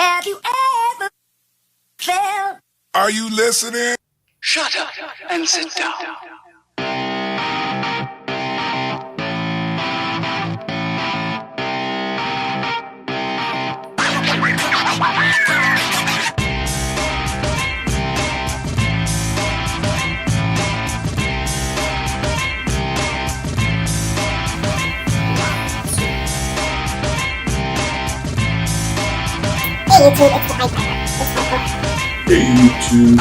Have you ever felt? Are you listening? Shut up and sit down. Hey YouTube,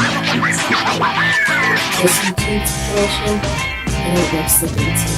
this YouTube situation, I don't know slip into.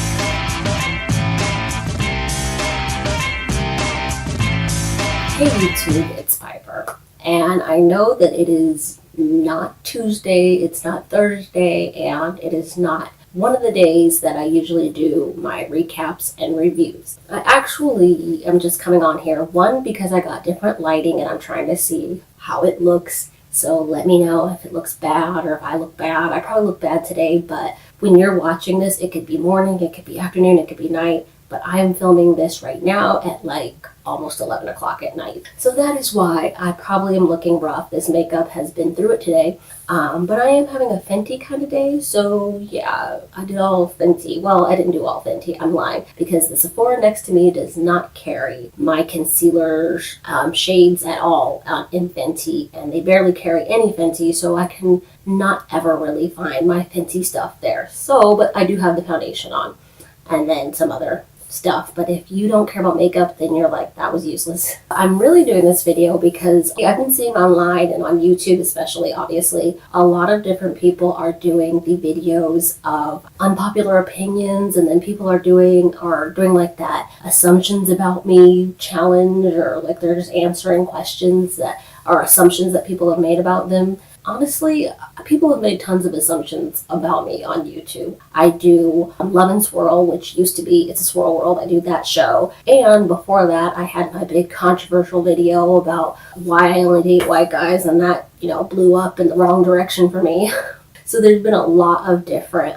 Hey YouTube, it's Piper, and I know that it is not Tuesday, it's not Thursday, and it is not one of the days that I usually do my recaps and reviews. I actually am just coming on here, one, because I got different lighting and I'm trying to see how it looks. So let me know if it looks bad or if I look bad. I probably look bad today, but when you're watching this, it could be morning, it could be afternoon, it could be night. But I am filming this right now at like almost 11 o'clock at night. So that is why I probably am looking rough. This makeup has been through it today. But I am having a Fenty kind of day. So yeah, I did all Fenty. Well, I didn't do all Fenty. I'm lying. Because the Sephora next to me does not carry my concealer shades at all in Fenty. And they barely carry any Fenty. So I can not ever really find my Fenty stuff there. So, but I do have the foundation on. And then some other stuff. But if you don't care about makeup, then you're like, that was useless. I'm really doing this video because I've been seeing online and on YouTube especially, obviously, a lot of different people are doing the videos of unpopular opinions, and then people are doing like that assumptions about me challenge, or like they're just answering questions that are assumptions that people have made about them. Honestly, people have made tons of assumptions about me on YouTube. I do Love and Swirl, which used to be It's a Swirl World. I do that show. And before that, I had my big controversial video about why I only date white guys, and that, blew up in the wrong direction for me. So there's been a lot of different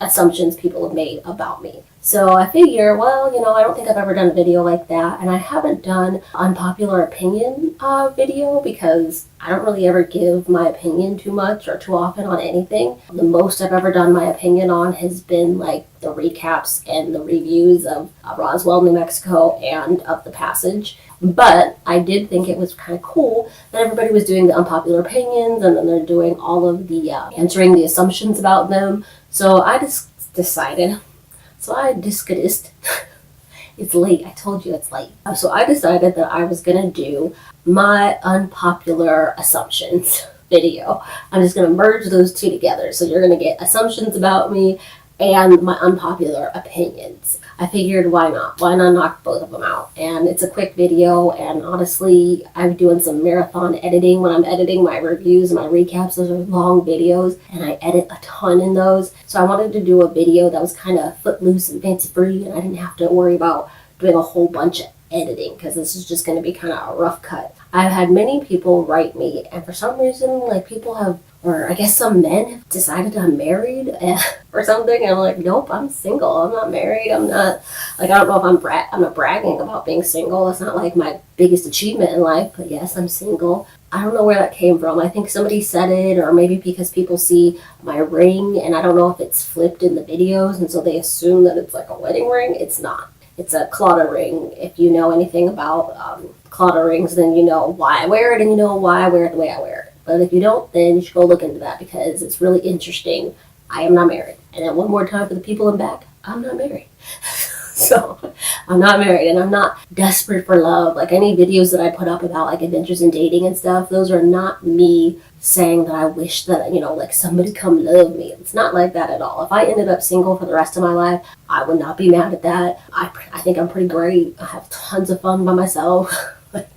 assumptions people have made about me. So I figure, well, I don't think I've ever done a video like that, and I haven't done unpopular opinion video because I don't really ever give my opinion too much or too often on anything. The most I've ever done my opinion on has been like the recaps and the reviews of Roswell, New Mexico, and of The Passage. But I did think it was kind of cool that everybody was doing the unpopular opinions, and then they're doing all of the answering the assumptions about them. So I just decided. It's late. I told you it's late. So I decided that I was going to do my unpopular assumptions video. I'm just going to merge those two together. So you're going to get assumptions about me and my unpopular opinions. I figured, why not? Why not knock both of them out? And it's a quick video, and honestly, I'm doing some marathon editing when I'm editing my reviews and my recaps. Those are long videos, and I edit a ton in those. So I wanted to do a video that was kind of footloose and fancy-free, and I didn't have to worry about doing a whole bunch of editing, because this is just going to be kind of a rough cut. I've had many people write me, and for some reason, like, people have, or I guess some men have decided I'm married or something, and I'm like, nope, I'm single. I'm not married. I'm not, like, I don't know if I'm not bragging about being single. It's not like my biggest achievement in life, but yes, I'm single. I don't know where that came from. I think somebody said it, or maybe because people see my ring, and I don't know if it's flipped in the videos, and so they assume that it's like a wedding ring. It's not. It's a Claudia ring. If you know anything about Claudia rings, then you know why I wear it, and you know why I wear it the way I wear it. But if you don't, then you should go look into that, because it's really interesting. I am not married. And then one more time for the people in back, I'm not married. So I'm not married, and I'm not desperate for love. Like, any videos that I put up about like adventures in dating and stuff, those are not me saying that I wish that, like somebody come love me. It's not like that at all. If I ended up single for the rest of my life, I would not be mad at that. I think I'm pretty great. I have tons of fun by myself. Like,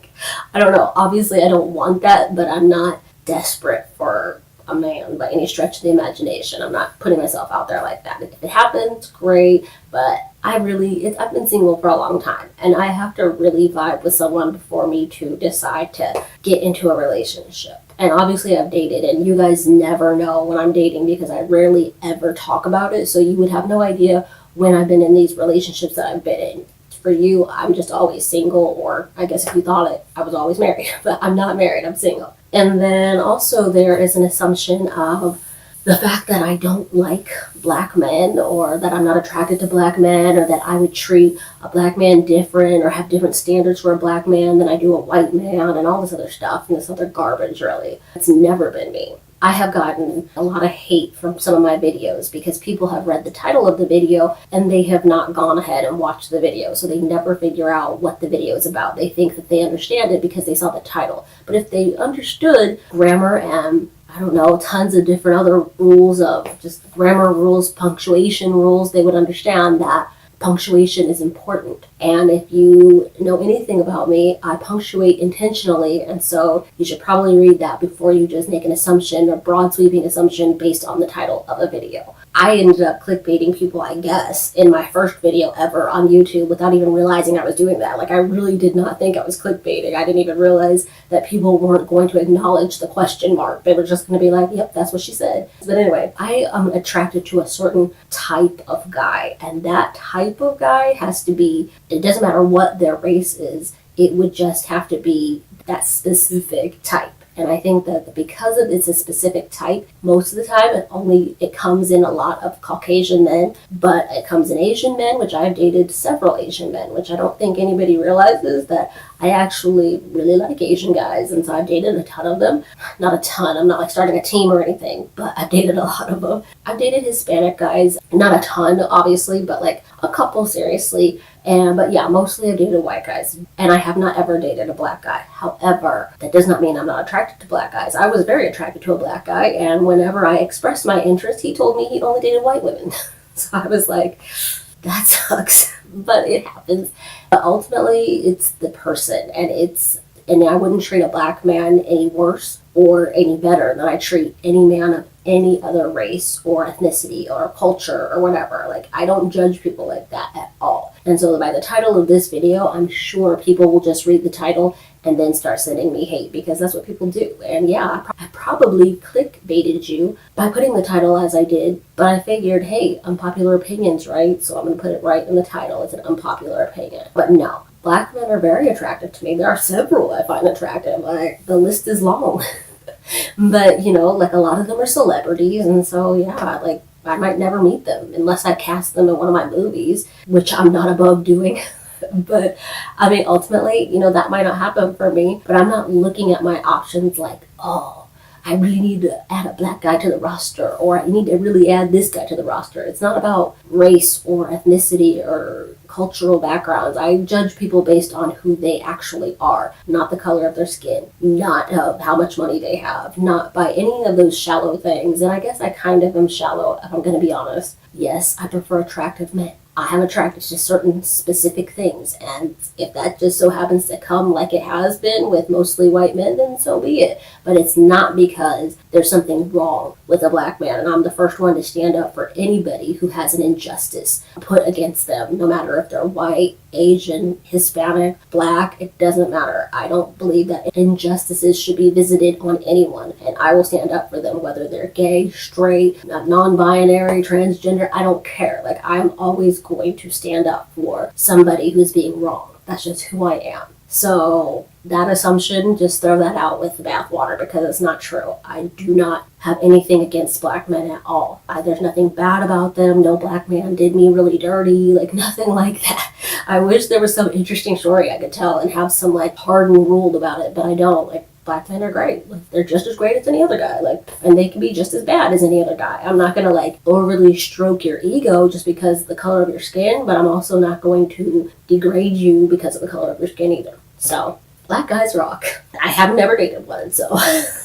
I don't know. Obviously, I don't want that, but I'm not desperate for a man by any stretch of the imagination. I'm not putting myself out there like that. If it happens, great, but I've been single for a long time, and I have to really vibe with someone before me to decide to get into a relationship. And obviously I've dated, and you guys never know when I'm dating because I rarely ever talk about it, so you would have no idea when I've been in these relationships that I've been in. for you, I'm just always single, or I guess if you thought it, I was always married, but I'm not married, I'm single. And then also there is an assumption of the fact that I don't like black men, or that I'm not attracted to black men, or that I would treat a black man different or have different standards for a black man than I do a white man, and all this other stuff, and this other garbage, really. It's never been me. I have gotten a lot of hate from some of my videos because people have read the title of the video and they have not gone ahead and watched the video. So they never figure out what the video is about. They think that they understand it because they saw the title. But if they understood grammar and, I don't know, tons of different other rules of just grammar rules, punctuation rules, they would understand that punctuation is important. And if you know anything about me, I punctuate intentionally, and so you should probably read that before you just make an assumption, or broad sweeping assumption based on the title of a video. I ended up clickbaiting people, I guess, in my first video ever on YouTube without even realizing I was doing that. Like, I really did not think I was clickbaiting. I didn't even realize that people weren't going to acknowledge the question mark. They were just going to be like, yep, that's what she said. But anyway, I am attracted to a certain type of guy, and that type of guy has to be, it doesn't matter what their race is, it would just have to be that specific type. And I think that because it's a specific type, most of the time it comes in a lot of Caucasian men, but it comes in Asian men, which I've dated several Asian men, which I don't think anybody realizes that I actually really like Asian guys, and so I've dated a ton of them. Not a ton, I'm not like starting a team or anything, but I've dated a lot of them. I've dated Hispanic guys, not a ton obviously, but like a couple seriously. But yeah, mostly I've dated white guys, and I have not ever dated a black guy. However, that does not mean I'm not attracted to black guys. I was very attracted to a black guy, and whenever I expressed my interest, he told me he'd only dated white women. So I was like, that sucks, but it happens. But ultimately, it's the person, and I wouldn't treat a black man any worse or any better than I treat any man of any other race or ethnicity or culture or whatever. Like, I don't judge people like that at all. And so by the title of this video, I'm sure people will just read the title and then start sending me hate, because that's what people do. And yeah, I probably clickbaited you by putting the title as I did, but I figured, hey, unpopular opinions, right? So I'm going to put it right in the title. It's an unpopular opinion. But no, black men are very attractive to me. There are several I find attractive. Like, the list is long. But, you know, like, a lot of them are celebrities, and so yeah, like, I might never meet them unless I cast them in one of my movies, which I'm not above doing. But I mean, ultimately, you know, that might not happen for me, but I'm not looking at my options like, oh, I really need to add a black guy to the roster, or I need to really add this guy to the roster. It's not about race or ethnicity or cultural backgrounds. I judge people based on who they actually are, not the color of their skin, not how much money they have, not by any of those shallow things. And I guess I kind of am shallow, if I'm going to be honest. Yes, I prefer attractive men. I am attracted to certain specific things, and if that just so happens to come like it has been with mostly white men, then so be it. But it's not because there's something wrong with a black man, and I'm the first one to stand up for anybody who has an injustice put against them, no matter if they're white, Asian, Hispanic, black, it doesn't matter. I don't believe that injustices should be visited on anyone, and I will stand up for them, whether they're gay, straight, non-binary, transgender, I don't care. Like, I'm always going to stand up for somebody who's being wrong. That's just who I am. So that assumption, just throw that out with the bathwater, because it's not true. I do not have anything against black men at all. There's nothing bad about them. No black man did me really dirty, like nothing like that. I wish there was some interesting story I could tell and have some like hardened rule about it, but I don't. Like, black men are great. Like, they're just as great as any other guy. Like, and they can be just as bad as any other guy. I'm not gonna like overly stroke your ego just because of the color of your skin, but I'm also not going to degrade you because of the color of your skin either. So, black guys rock. I have never dated one, so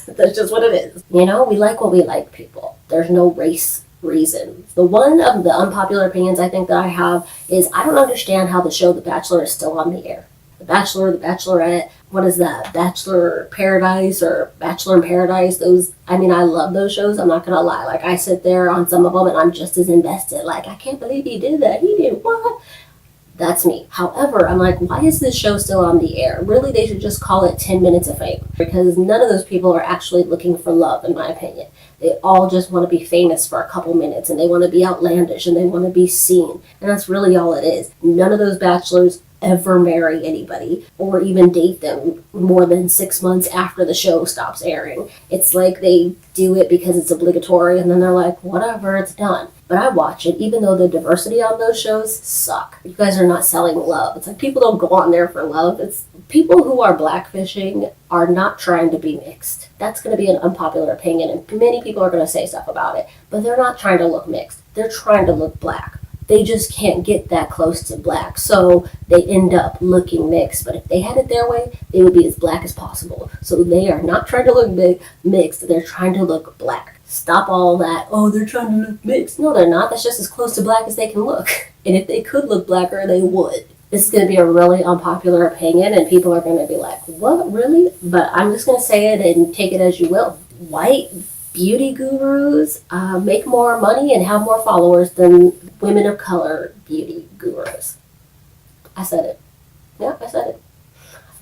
that's just what it is. You know, we like what we like, people. There's no race reason. The one of the unpopular opinions I think that I have is I don't understand how the show The Bachelor is still on the air. The Bachelor, The Bachelorette, what is that? Bachelor Paradise or Bachelor in Paradise. Those, I mean, I love those shows. I'm not gonna lie. Like, I sit there on some of them and I'm just as invested. Like, I can't believe he did that. He did what? That's me. However, I'm like, why is this show still on the air? Really, they should just call it 10 Minutes of Fame, because none of those people are actually looking for love, in my opinion. They all just want to be famous for a couple minutes, and they want to be outlandish, and they want to be seen. And that's really all it is. None of those bachelors ever marry anybody or even date them more than 6 months after the show stops airing. It's like they do it because it's obligatory and then they're like, whatever, it's done. But I watch it even though the diversity on those shows suck. You guys are not selling love. It's like people don't go on there for love. It's people who are blackfishing are not trying to be mixed. That's going to be an unpopular opinion and many people are going to say stuff about it. But they're not trying to look mixed. They're trying to look black. They just can't get that close to black, so they end up looking mixed. But if they had it their way, they would be as black as possible. So they are not trying to look mixed, they're trying to look black. Stop all that, oh, they're trying to look mixed. No, they're not. That's just as close to black as they can look. And if they could look blacker, they would. This is going to be a really unpopular opinion, and people are going to be like, what, really? But I'm just going to say it and take it as you will. White beauty gurus make more money and have more followers than women of color beauty gurus. I said it. Yeah, I said it.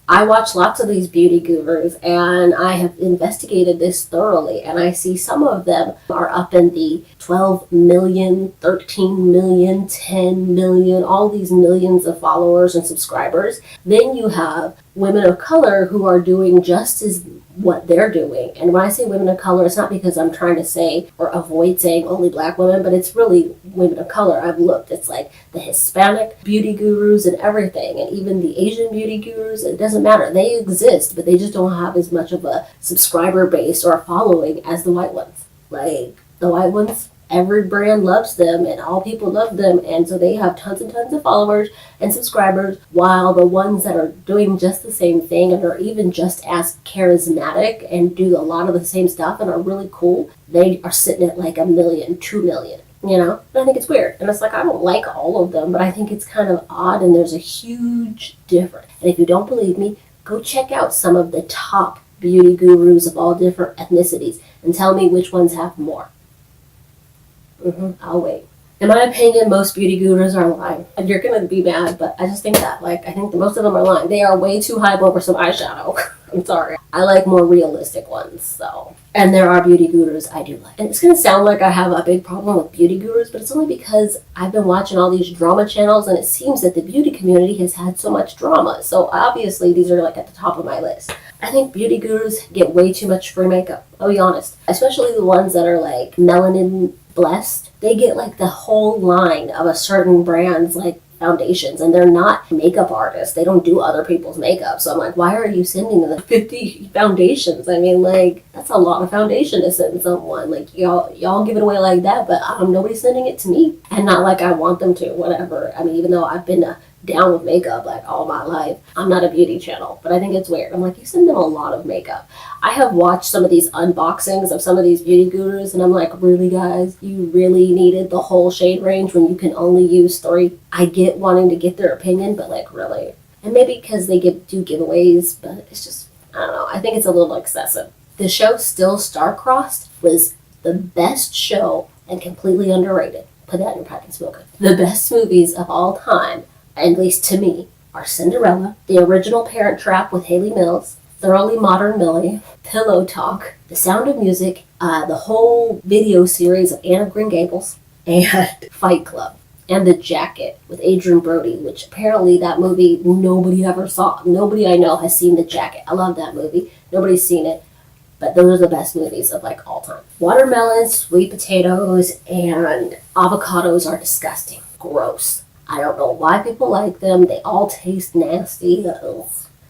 I watch lots of these beauty gurus and I have investigated this thoroughly, and I see some of them are up in the 12 million, 13 million, 10 million, all these millions of followers and subscribers. Then you have women of color who are doing just as what they're doing. And when I say women of color, it's not because I'm trying to say or avoid saying only black women, but it's really women of color. I've looked. It's like the Hispanic beauty gurus and everything, and even the Asian beauty gurus. It doesn't matter. They exist, but they just don't have as much of a subscriber base or a following as the white ones. Like, the white ones, every brand loves them and all people love them, and so they have tons and tons of followers and subscribers, while the ones that are doing just the same thing and are even just as charismatic and do a lot of the same stuff and are really cool, they are sitting at like 1 million, 2 million, you know? And I think it's weird. And it's like, I don't like all of them, but I think it's kind of odd, and there's a huge difference. And if you don't believe me, go check out some of the top beauty gurus of all different ethnicities and tell me which ones have more. I'll wait. In my opinion, most beauty gurus are lying. And you're going to be mad, but I just think that. I think that most of them are lying. They are way too hype over some eyeshadow. I'm sorry. I like more realistic ones, so. And there are beauty gurus I do like. And it's going to sound like I have a big problem with beauty gurus, but it's only because I've been watching all these drama channels, and it seems that the beauty community has had so much drama. So obviously, these are like at the top of my list. I think beauty gurus get way too much free makeup. I'll be honest. Especially the ones that are like melanin blessed. They get like the whole line of a certain brand's like foundations, and they're not makeup artists. They don't do other people's makeup. So I'm like, why are you sending them 50 foundations? I mean, like, that's a lot of foundation to send someone. Like, y'all give it away like that, but nobody's sending it to me. And not like I want them to, whatever. I mean, even though I've been down with makeup like all my life, I'm not a beauty channel, but I think it's weird. I'm like, you send them a lot of makeup. I have watched some of these unboxings of some of these beauty gurus, and I'm like, really, guys? You really needed the whole shade range when you can only use 3? I get wanting to get their opinion, but like, really? And maybe because they do giveaways, but it's just, I don't know. I think it's a little excessive. The show Still Star-Crossed was the best show and completely underrated. Put that in your pipe and smoke it. The best movies of all time, at least to me, are Cinderella, The Original Parent Trap with Hayley Mills, Thoroughly Modern Millie, Pillow Talk, The Sound of Music, the whole video series of Anne of Green Gables, and Fight Club, and The Jacket with Adrian Brody, which apparently that movie nobody ever saw. Nobody I know has seen The Jacket. I love that movie. Nobody's seen it, but those are the best movies of like all time. Watermelons, sweet potatoes, and avocados are disgusting. Gross. I don't know why people like them. They all taste nasty.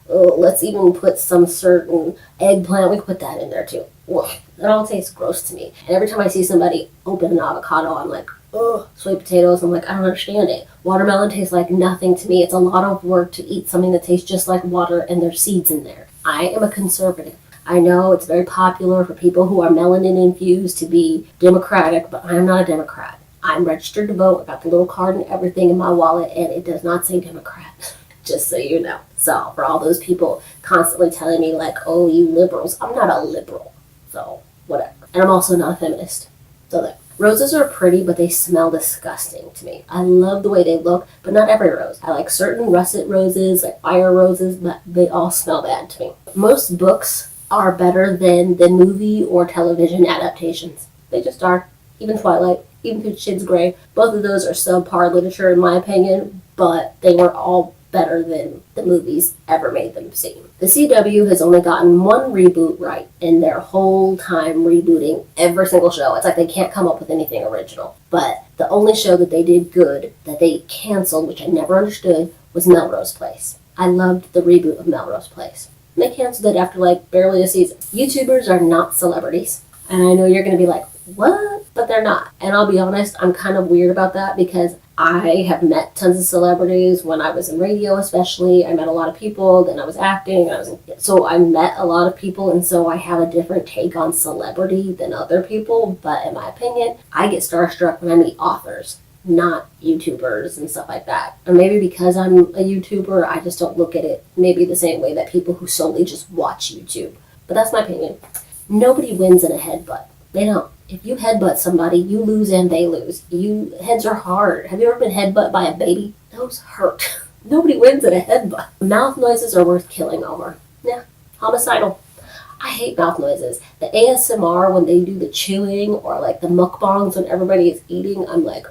Let's even put some certain eggplant. We can put that in there too. Ugh, that all tastes gross to me. And every time I see somebody open an avocado, I'm like, ugh. Sweet potatoes, I'm like, I don't understand it. Watermelon tastes like nothing to me. It's a lot of work to eat something that tastes just like water and there's seeds in there. I am a conservative. I know it's very popular for people who are melanin infused to be Democratic, but I'm not a Democrat. I'm registered to vote. I got the little card and everything in my wallet, and it does not say Democrat, just so you know. So for all those people constantly telling me like, oh, you liberals, I'm not a liberal. So whatever. And I'm also not a feminist. So there. Roses are pretty, but they smell disgusting to me. I love the way they look, but not every rose. I like certain russet roses, like fire roses, but they all smell bad to me. Most books are better than the movie or television adaptations. They just are. Even Twilight. Even Fifty Shades of Grey, both of those are subpar literature in my opinion, but they were all better than the movies ever made them seem. The CW has only gotten one reboot right in their whole time rebooting every single show. It's like they can't come up with anything original. But the only show that they did good, that they canceled, which I never understood, was Melrose Place. I loved the reboot of Melrose Place. And they canceled it after like barely a season. YouTubers are not celebrities. And I know you're going to be like, what? But they're not. And I'll be honest, I'm kind of weird about that because I have met tons of celebrities when I was in radio, especially. I met a lot of people, then I was acting. So I met a lot of people, and so I have a different take on celebrity than other people. But in my opinion, I get starstruck when I meet authors, not YouTubers and stuff like that. Or maybe because I'm a YouTuber, I just don't look at it maybe the same way that people who solely just watch YouTube. But that's my opinion. Nobody wins in a headbutt. They don't. If you headbutt somebody, you lose and they lose. Heads are hard. Have you ever been headbutt by a baby? Those hurt. Nobody wins in a headbutt. Mouth noises are worth killing over. Yeah, homicidal. I hate mouth noises. The ASMR when they do the chewing or like the mukbangs when everybody is eating, I'm like,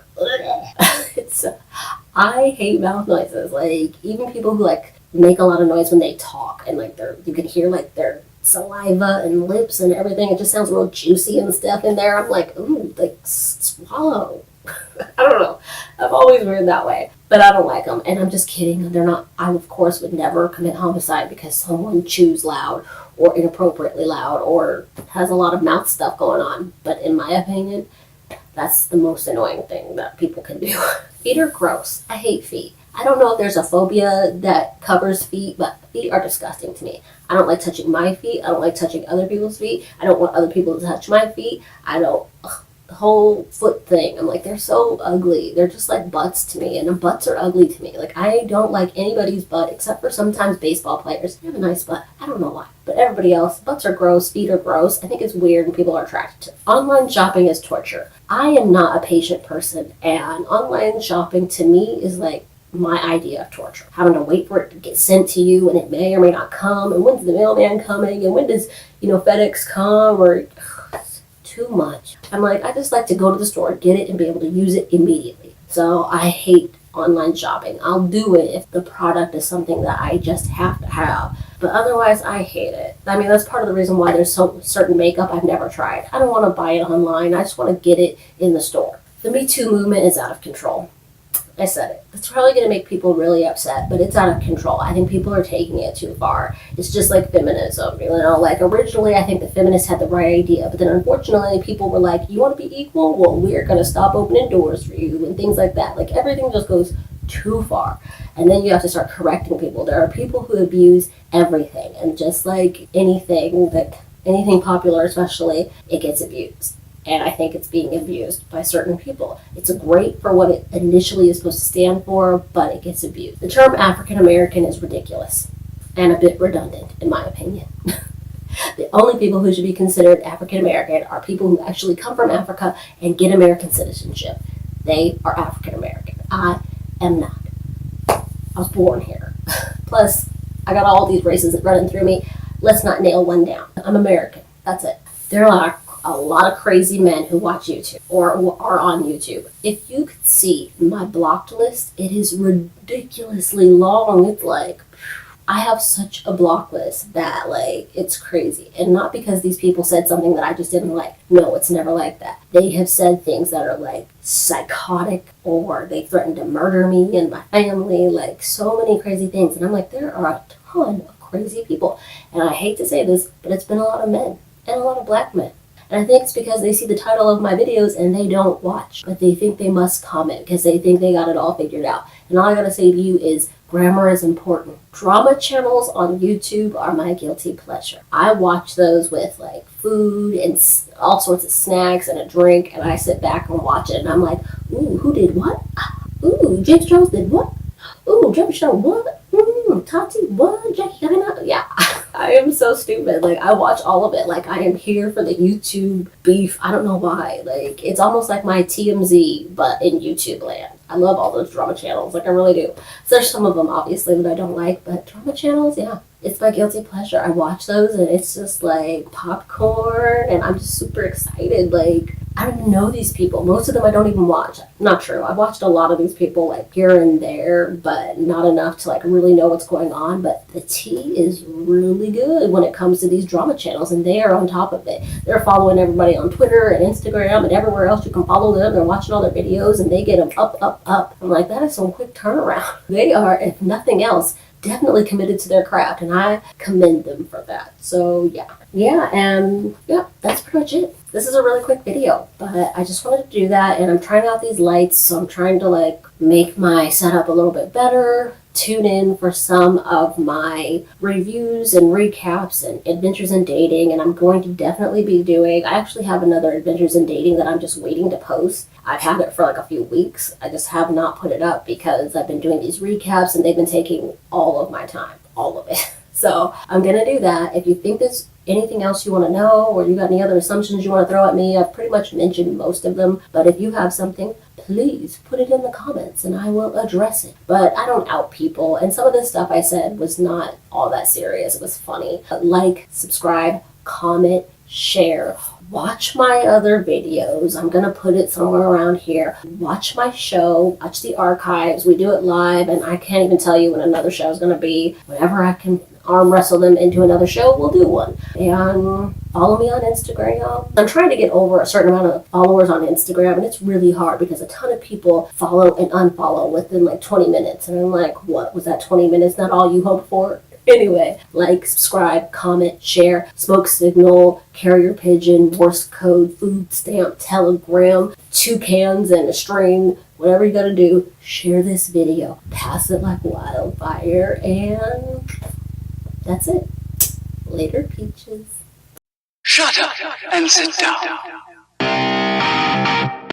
I hate mouth noises. Like even people who like make a lot of noise when they talk and like you can hear like their saliva and lips and everything. It just sounds real juicy and stuff in there. I'm like, ooh, like swallow. I don't know. I've always weird that way, but I don't like them. And I'm just kidding. They're not. I of course would never commit homicide because someone chews loud or inappropriately loud or has a lot of mouth stuff going on. But in my opinion, that's the most annoying thing that people can do. Feet are gross. I hate feet. I don't know if there's a phobia that covers feet, but feet are disgusting to me. I don't like touching my feet. I don't like touching other people's feet. I don't want other people to touch my feet. The whole foot thing. I'm like, they're so ugly. They're just like butts to me, and butts are ugly to me. Like, I don't like anybody's butt except for sometimes baseball players. They have a nice butt. I don't know why. But everybody else, butts are gross, feet are gross. I think it's weird and people are attracted to it. Online shopping is torture. I am not a patient person, and online shopping to me is like my idea of torture. Having to wait for it to get sent to you, and it may or may not come, and when's the mailman coming, and when does, FedEx come, or it's too much. I'm like, I just like to go to the store, get it, and be able to use it immediately. So I hate online shopping. I'll do it if the product is something that I just have to have. But otherwise, I hate it. I mean, that's part of the reason why there's certain makeup I've never tried. I don't want to buy it online. I just want to get it in the store. The Me Too movement is out of control. I said it. It's probably going to make people really upset, but it's out of control. I think people are taking it too far. It's just like feminism, like originally I think the feminists had the right idea, but then unfortunately people were like, you want to be equal? Well, we're going to stop opening doors for you and things like that. Like everything just goes too far. And then you have to start correcting people. There are people who abuse everything, and just like anything popular especially, it gets abused. And I think it's being abused by certain people. It's great for what it initially is supposed to stand for, but it gets abused. The term African American is ridiculous and a bit redundant, in my opinion. The only people who should be considered African American are people who actually come from Africa and get American citizenship. They are African American. I am not. I was born here. Plus, I got all these races running through me. Let's not nail one down. I'm American. That's it. There are a lot of crazy men who watch YouTube or are on YouTube. If you could see my blocked list, it is ridiculously long. It's like, I have such a block list that like, it's crazy. And not because these people said something that I just didn't like. No, it's never like that. They have said things that are like psychotic, or they threatened to murder me and my family, like so many crazy things. And I'm like, there are a ton of crazy people. And I hate to say this, but it's been a lot of men and a lot of black men. And I think it's because they see the title of my videos and they don't watch, but they think they must comment because they think they got it all figured out. And all I gotta say to you is grammar is important. Drama channels on YouTube are my guilty pleasure. I watch those with like food and all sorts of snacks and a drink, and I sit back and watch it and I'm like, ooh, who did what? Ooh, James Jones did what? Ooh, Jump Show what? Tati what? Jackie Hina? Yeah. I am so stupid. Like, I watch all of it. Like, I am here for the YouTube beef. I don't know why. Like, it's almost like my TMZ, but in YouTube land. I love all those drama channels. Like, I really do. So there's some of them, obviously, that I don't like. But drama channels, yeah. It's my guilty pleasure. I watch those, and it's just, like, popcorn. And I'm just super excited. Like, I don't even know these people. Most of them I don't even watch. Not true. I've watched a lot of these people like here and there, but not enough to like really know what's going on. But the tea is really good when it comes to these drama channels, and they are on top of it. They're following everybody on Twitter and Instagram and everywhere else you can follow them. They're watching all their videos and they get them up, up, up. I'm like, that is some quick turnaround. They are, if nothing else, definitely committed to their craft, and I commend them for that. So yeah, that's pretty much it. This is a really quick video, but I just wanted to do that, and I'm trying out these lights, so I'm trying to like make my setup a little bit better. Tune in for some of my reviews and recaps and adventures in dating, and I'm going to definitely be doing, I actually have another adventures in dating that I'm just waiting to post. I've had it for like a few weeks. I just have not put it up because I've been doing these recaps and they've been taking all of my time, all of it. So I'm going to do that. If you think there's anything else you want to know, or you got any other assumptions you want to throw at me, I've pretty much mentioned most of them. But if you have something, please put it in the comments and I will address it. But I don't out people, and some of this stuff I said was not all that serious. It was funny. Like, subscribe, comment, share. Watch my other videos. I'm going to put it somewhere around here. Watch my show. Watch the archives. We do it live, and I can't even tell you when another show is going to be. Whenever I can arm wrestle them into another show, we'll do one. And follow me on Instagram. I'm trying to get over a certain amount of followers on Instagram, and it's really hard because a ton of people follow and unfollow within like 20 minutes. And I'm like, what? Was that 20 minutes not all you hoped for? Anyway, like, subscribe, comment, share, smoke signal, carrier pigeon, Morse code, food stamp, telegram, 2 cans and a string, whatever you gotta do, share this video, pass it like wildfire, and that's it. Later, peaches. Shut up and sit down.